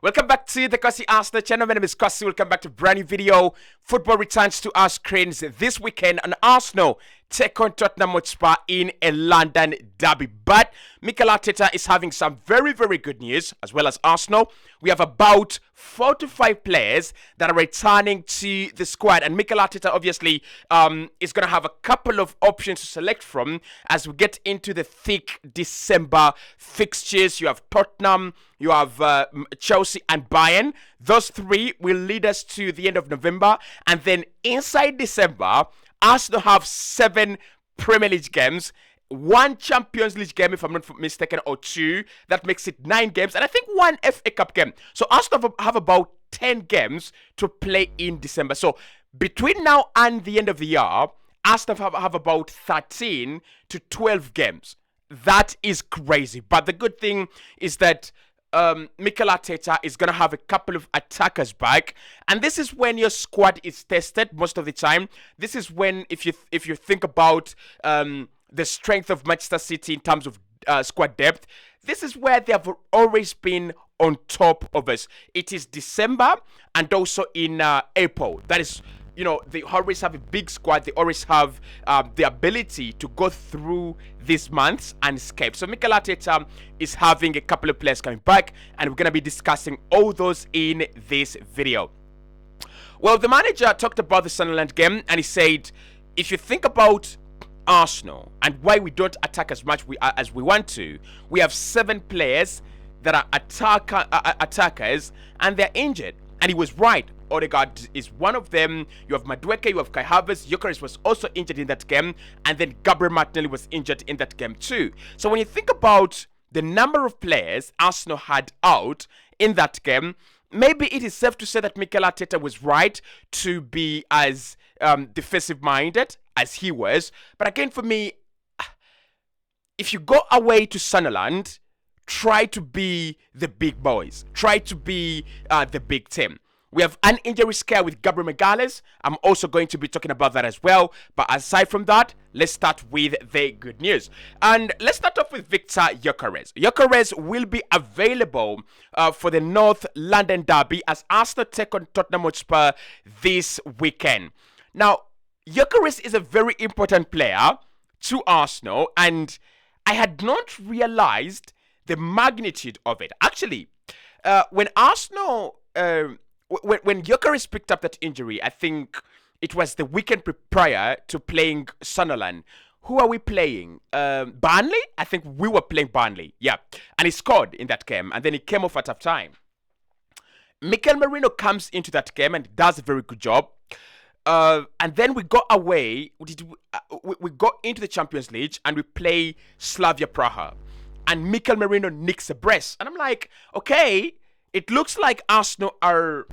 Welcome back to the Cossy Arsenal channel. My name is Cossy. Welcome back to a brand new video. Football returns to our screens this weekend, and Arsenal take on Tottenham Hotspur in a London derby. But Mikel Arteta is having some very, very good news, as well as Arsenal. We have about 4 to 5 players that are returning to the squad, and Mikel Arteta obviously is going to have a couple of options to select from as we get into the thick December fixtures. You have Tottenham, you have Chelsea and Bayern. Those three will lead us to the end of November, and then inside December, Arsenal have 7 Premier League games, 1 Champions League game, if I'm not mistaken, or 2. That makes it 9 games, and I think 1 FA Cup game. So Arsenal have about 10 games to play in December. So between now and the end of the year, Arsenal have about 13 to 12 games. That is crazy. But the good thing is that Mikel Arteta is going to have a couple of attackers back, and this is when your squad is tested most of the time. This is when, if you think about the strength of Manchester City in terms of squad depth, this is where they have always been on top of us. It is December and also in April. That is, you know, they always have a big squad. They always have the ability to go through these months and escape. So Mikel Arteta is having a couple of players coming back, and we're going to be discussing all those in this video. Well, the manager talked about the Sunderland game, and he said, if you think about Arsenal and why we don't attack as much as we want to, we have 7 players that are attackers, and they're injured. And he was right. Odegaard is one of them. You have Madueke, you have Havertz. Gyökeres was also injured in that game, and then Gabriel Martinelli was injured in that game too. So when you think about the number of players Arsenal had out in that game, maybe it is safe to say that Mikel Arteta was right to be as defensive-minded as he was. But again, for me, if you go away to Sunderland, try to be the big boys. Try to be the big team. We have an injury scare with Gabriel Gyökeres. I'm also going to be talking about that as well. But aside from that, let's start with the good news. And let's start off with Victor Gyökeres. Gyökeres will be available for the North London derby as Arsenal take on Tottenham Hotspur this weekend. Now, Gyökeres is a very important player to Arsenal, and I had not realized the magnitude of it. Actually, when Arsenal... When Gyökeres picked up that injury, I think it was the weekend prior to playing Sunderland. Who are we playing? Burnley? I think we were playing Burnley. Yeah. And he scored in that game. And then he came off at half time. Mikel Merino comes into that game and does a very good job. And then we got away. We got into the Champions League and we play Slavia Praha. And Mikel Merino nicks a brace. And I'm like, okay, it looks like Arsenal are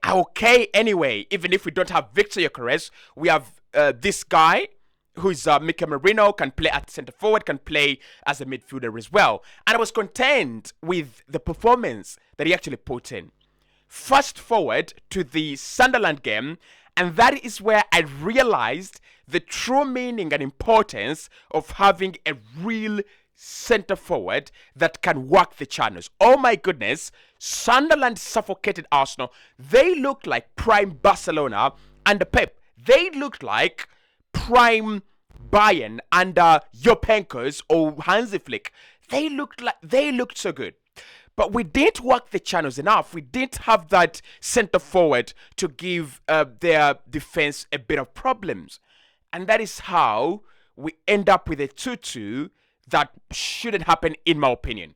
okay anyway. Even if we don't have Victor Gyökeres, we have this guy who's Mikel Merino, can play at centre forward, can play as a midfielder as well. And I was content with the performance that he actually put in. Fast forward to the Sunderland game, and that is where I realized the true meaning and importance of having a real centre forward that can work the channels. Oh my goodness, Sunderland suffocated Arsenal. They looked like prime Barcelona under Pep. They looked like prime Bayern under Jopenkos or Hansi Flick. They looked so good. But we didn't work the channels enough. We didn't have that centre forward to give their defense a bit of problems. And that is how we end up with a 2-2 that shouldn't happen, in my opinion.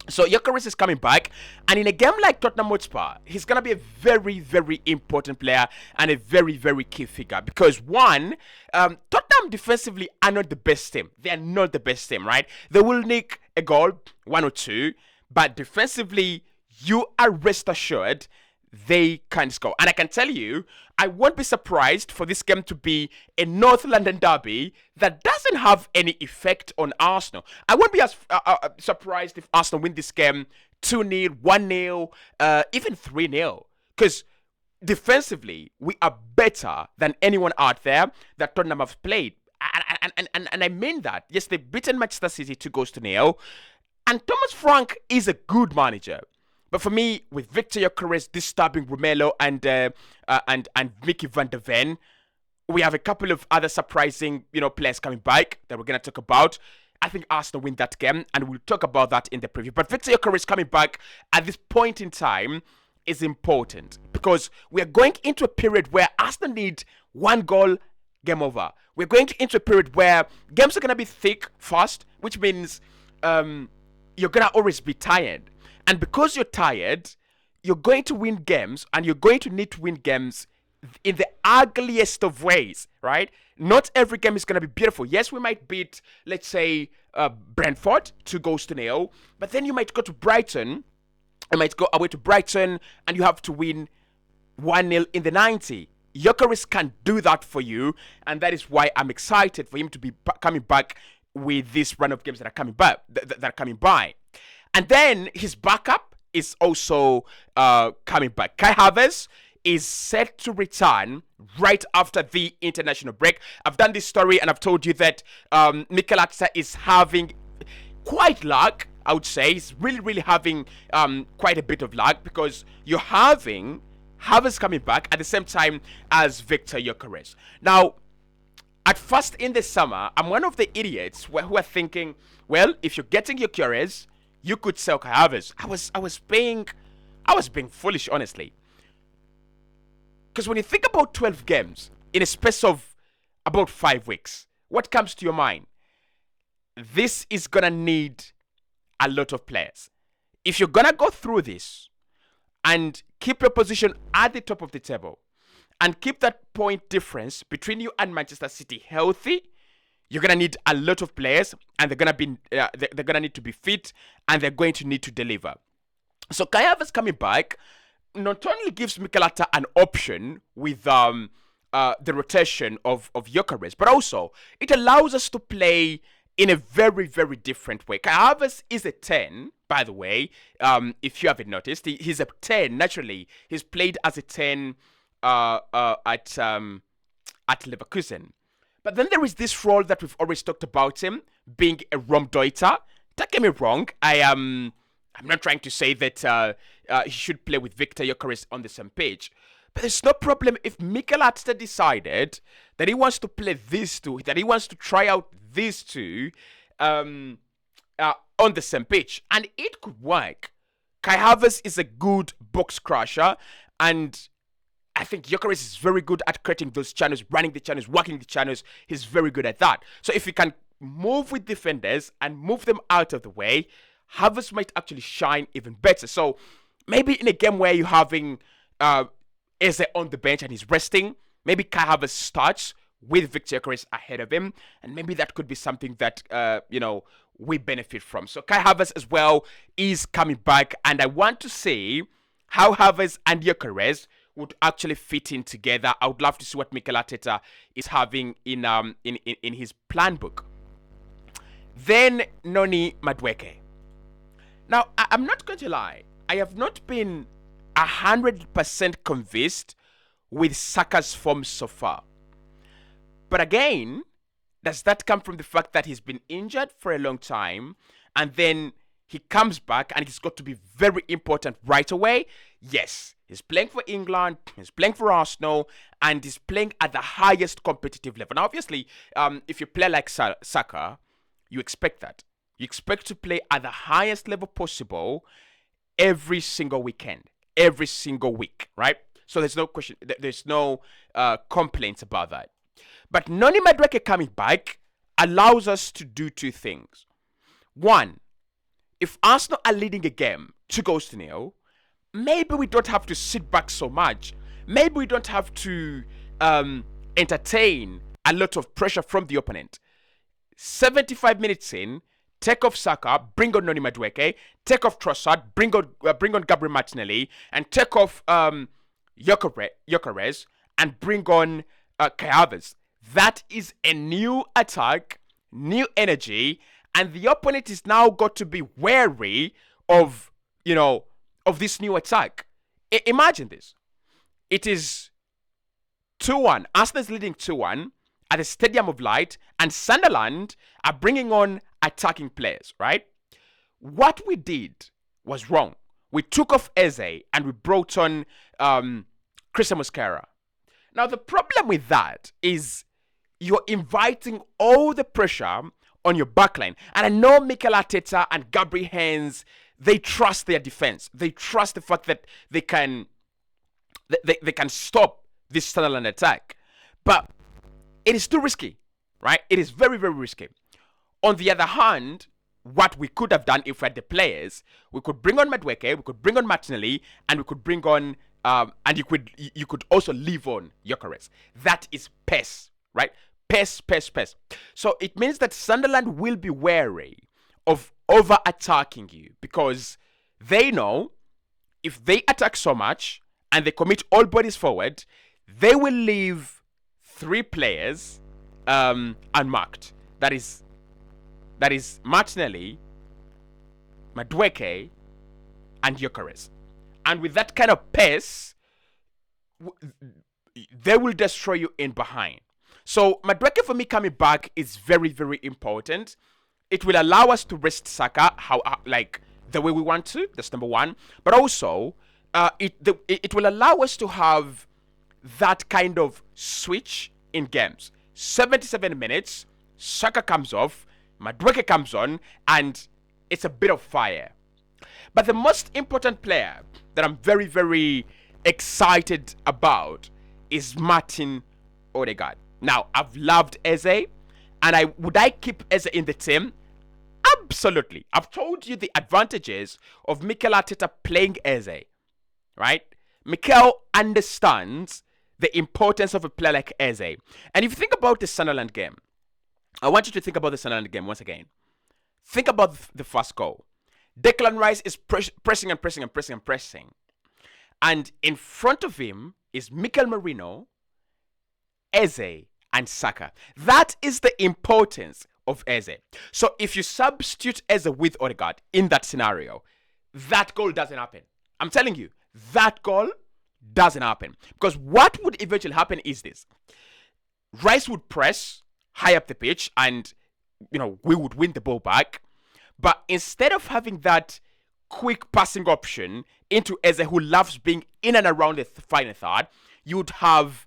So Gyökeres is coming back, and in a game like Tottenham Hotspur, he's going to be a very, very important player and a very, very key figure. Because one, Tottenham defensively are not the best team. They are not the best team, right? They will nick a goal, 1 or 2, but defensively, you are rest assured they can score. And I can tell you, I won't be surprised for this game to be a North London derby that doesn't have any effect on Arsenal. I won't be as surprised if Arsenal win this game 2-0, 1-0, even 3-0. Because defensively, we are better than anyone out there that Tottenham have played. And I mean that. Yes, they've beaten Manchester City 2-0. And Thomas Frank is a good manager. But for me, with Victor Gyökeres disturbing Romelu and Mickey van der Ven, we have a couple of other surprising, players coming back that we're gonna talk about. I think Arsenal win that game, and we'll talk about that in the preview. But Victor Gyökeres coming back at this point in time is important because we are going into a period where Arsenal need one goal, game over. We're going into a period where games are gonna be thick, fast, which means you're gonna always be tired. And because you're tired, you're going to win games, and you're going to need to win games in the ugliest of ways, right? Not every game is going to be beautiful. Yes, we might beat, let's say, Brentford 2-0, but then you might go to Brighton, you might go away to Brighton, and you have to win 1-0 in the 90. Gyökeres can do that for you, and that is why I'm excited for him to be coming back with this run of games that are coming by. And then his backup is also coming back. Kai Havertz is set to return right after the international break. I've done this story and I've told you that Mikel Arteta is having quite luck, I would say. He's really having quite a bit of luck because you're having Havertz coming back at the same time as Victor Gyökeres. Now, at first in the summer, I'm one of the idiots who are thinking, well, if you're getting Gyökeres, you could sell Kai Havertz. I was being foolish, honestly. Because when you think about 12 games in a space of about 5 weeks, what comes to your mind? This is going to need a lot of players. If you're going to go through this and keep your position at the top of the table and keep that point difference between you and Manchester City healthy, you're going to need a lot of players, and they're going to need to be fit, and they're going to need to deliver. So Kai Havertz coming back not only gives Mikel Arteta an option with the rotation of Gyökeres, but also it allows us to play in a very different way. Kai Havertz is a 10, by the way, if you haven't noticed. He's a 10, naturally. He's played as a 10 at Leverkusen. But then there is this role that we've always talked about him, being a Raumdeuter. Don't get me wrong, I'm not trying to say that he should play with Victor Gyökeres on the same page. But there's no problem if Mikel Arteta decided that he wants to play these two, that he wants to try out these two on the same page. And it could work. Kai Havertz is a good box crusher, and I think Gyökeres is very good at creating those channels, running the channels, working the channels. He's very good at that. So if you can move with defenders and move them out of the way, Havertz might actually shine even better. So maybe in a game where you're having Eze on the bench and he's resting, maybe Kai Havertz starts with Victor Gyökeres ahead of him, and maybe that could be something that we benefit from. So Kai Havertz as well is coming back, and I want to see how Havertz and Gyökeres would actually fit in together. I would love to see what Mikel Arteta is having in his plan book. Then Noni Madueke. Now, I'm not going to lie. I have not been 100% convinced with Saka's form so far. But again, does that come from the fact that he's been injured for a long time and then he comes back and he's got to be very important right away? Yes, he's playing for England, he's playing for Arsenal, and he's playing at the highest competitive level. Now, obviously, if you play like Saka, you expect that. You expect to play at the highest level possible every single weekend, every single week, right? So there's no question, there's no complaints about that. But Noni Madueke coming back allows us to do two things. One, if Arsenal are leading a game 2-0, maybe we don't have to sit back so much. Maybe we don't have to entertain a lot of pressure from the opponent. 75 minutes in, take off Saka, bring on Noni Madueke, take off Trossard, bring on Gabriel Martinelli, and take off Gyokerez, and bring on Kai Havertz. That is a new attack, new energy, and the opponent is now got to be wary of this new attack. Imagine this. It is 2-1. Arsenal is leading 2-1 at the Stadium of Light, and Sunderland are bringing on attacking players, right? What we did was wrong. We took off Eze and we brought on Christian Mosquera. Now, the problem with that is you're inviting all the pressure on your backline. And I know Mikel Arteta and Gabriel Hens, they trust their defense. They trust the fact that they can stop this Sunderland attack. But it is too risky, right? It is very, very risky. On the other hand, what we could have done if we had the players, we could bring on Madueke, we could bring on Martinelli, and we could bring on, and you could also leave on Gyökeres. That is pace, right? Pace. So it means that Sunderland will be wary of over-attacking you because they know if they attack so much and they commit all bodies forward, they will leave 3 players unmarked. That is Martinelli, Madueke, and Gyökeres. And with that kind of pace, they will destroy you in behind. So Madueke for me coming back is very, very important. It will allow us to rest Saka like the way we want to. That's number one. But also, it will allow us to have that kind of switch in games. 77 minutes, Saka comes off, Madueke comes on, and it's a bit of fire. But the most important player that I'm very, very excited about is Martin Ødegaard. Now, I've loved Eze, and would I keep Eze in the team? Absolutely. I've told you the advantages of Mikel Arteta playing Eze, right? Mikel understands the importance of a player like Eze. And if you think about the Sunderland game, I want you to think about the Sunderland game once again. Think about the first goal. Declan Rice is pressing. And in front of him is Mikel Merino, Eze, and Saka. That is the importance of Eze. So if you substitute Eze with Odegaard in that scenario, that goal doesn't happen. I'm telling you, that goal doesn't happen. Because what would eventually happen is this. Rice would press high up the pitch and, we would win the ball back. But instead of having that quick passing option into Eze, who loves being in and around the final third, you would have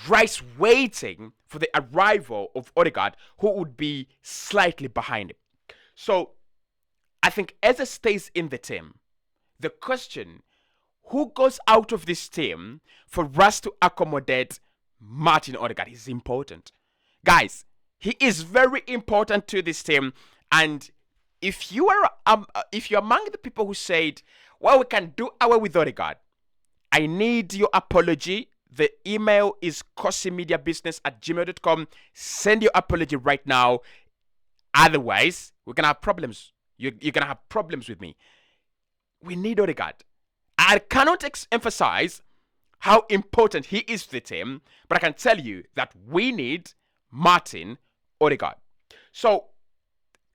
Rice waiting for the arrival of Odegaard, who would be slightly behind him. So, I think Eze stays in the team. The question, who goes out of this team for us to accommodate Martin Ødegaard is important. Guys, he is very important to this team. And if you're among the people who said, well, we can do away with Odegaard, I need your apology. The email is cossymediabusiness@gmail.com. Send your apology right now. Otherwise, we're going to have problems. You're going to have problems with me. We need Odegaard. I cannot emphasize how important he is to the team, but I can tell you that we need Martin Ødegaard. So,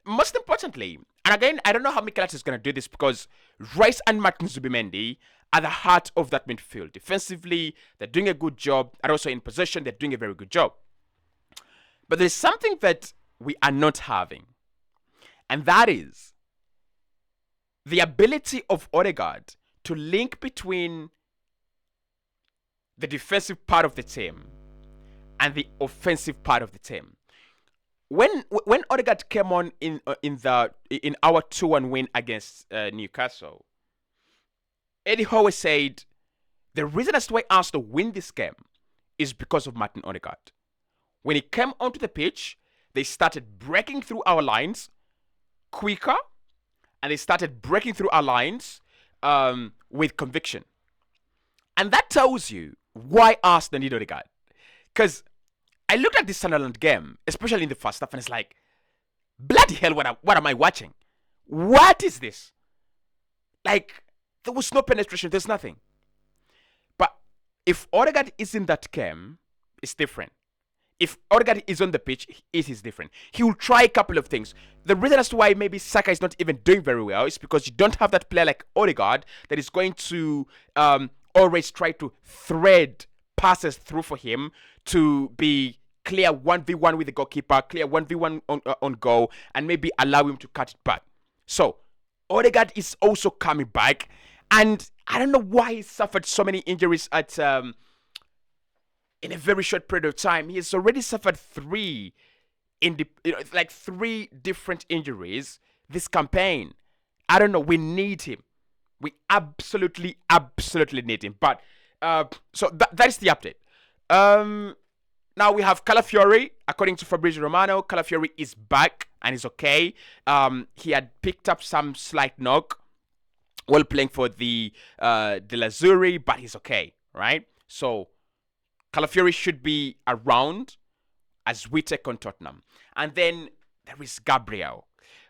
most importantly, and again, I don't know how Mikel Arteta is going to do this because Rice and Martin Zubimendi are the heart of that midfield. Defensively, they're doing a good job, and also in possession, they're doing a very good job. But there's something that we are not having, and that is the ability of Odegaard to link between the defensive part of the team and the offensive part of the team. When Odegaard came on in our 2-1 win against Newcastle, Eddie Howe said the reason as to why Arsenal win this game is because of Martin Ødegaard. When he came onto the pitch, they started breaking through our lines quicker, and they started breaking through our lines with conviction. And that tells you why Arsenal need Odegaard. Because I looked at this Sunderland game, especially in the first half, and it's like, bloody hell, what am I watching? What is this? Like, there was no penetration, there's nothing. But if Odegaard is in that game, it's different. If Odegaard is on the pitch, it is different. He will try a couple of things. The reason as to why maybe Saka is not even doing very well is because you don't have that player like Odegaard that is going to always try to thread passes through for him to be clear 1v1 with the goalkeeper, clear 1v1 on goal, and maybe allow him to cut it back. So, Odegaard is also coming back, and I don't know why he suffered so many injuries at in a very short period of time. He has already suffered three like 3 different injuries this campaign. I don't know. We need him. We absolutely need him. But so that is the update. Now we have Calafiori. According to Fabrizio Romano, Calafiori is back and is okay. He had picked up some slight knock while playing for the Lazzurri, but he's okay, right? So Calafiori should be around as we take on Tottenham. And then there is Gabriel.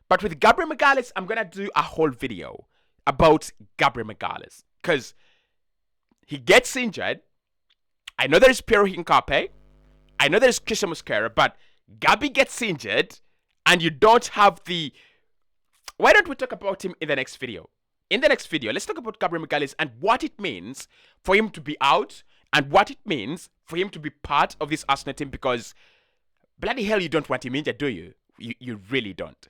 But with Gabriel Magalhaes, I'm going to do a whole video about Gabriel Magalhaes. Because he gets injured. I know there's Piero Hincapié. I know there's Christian Mosquera. But Gabi gets injured. And you don't have the... Why don't we talk about him in the next video? In the next video, let's talk about Gabriel Magalhaes and what it means for him to be out. And what it means for him to be part of this Arsenal team. Because bloody hell, you don't want him injured, do you? You really don't.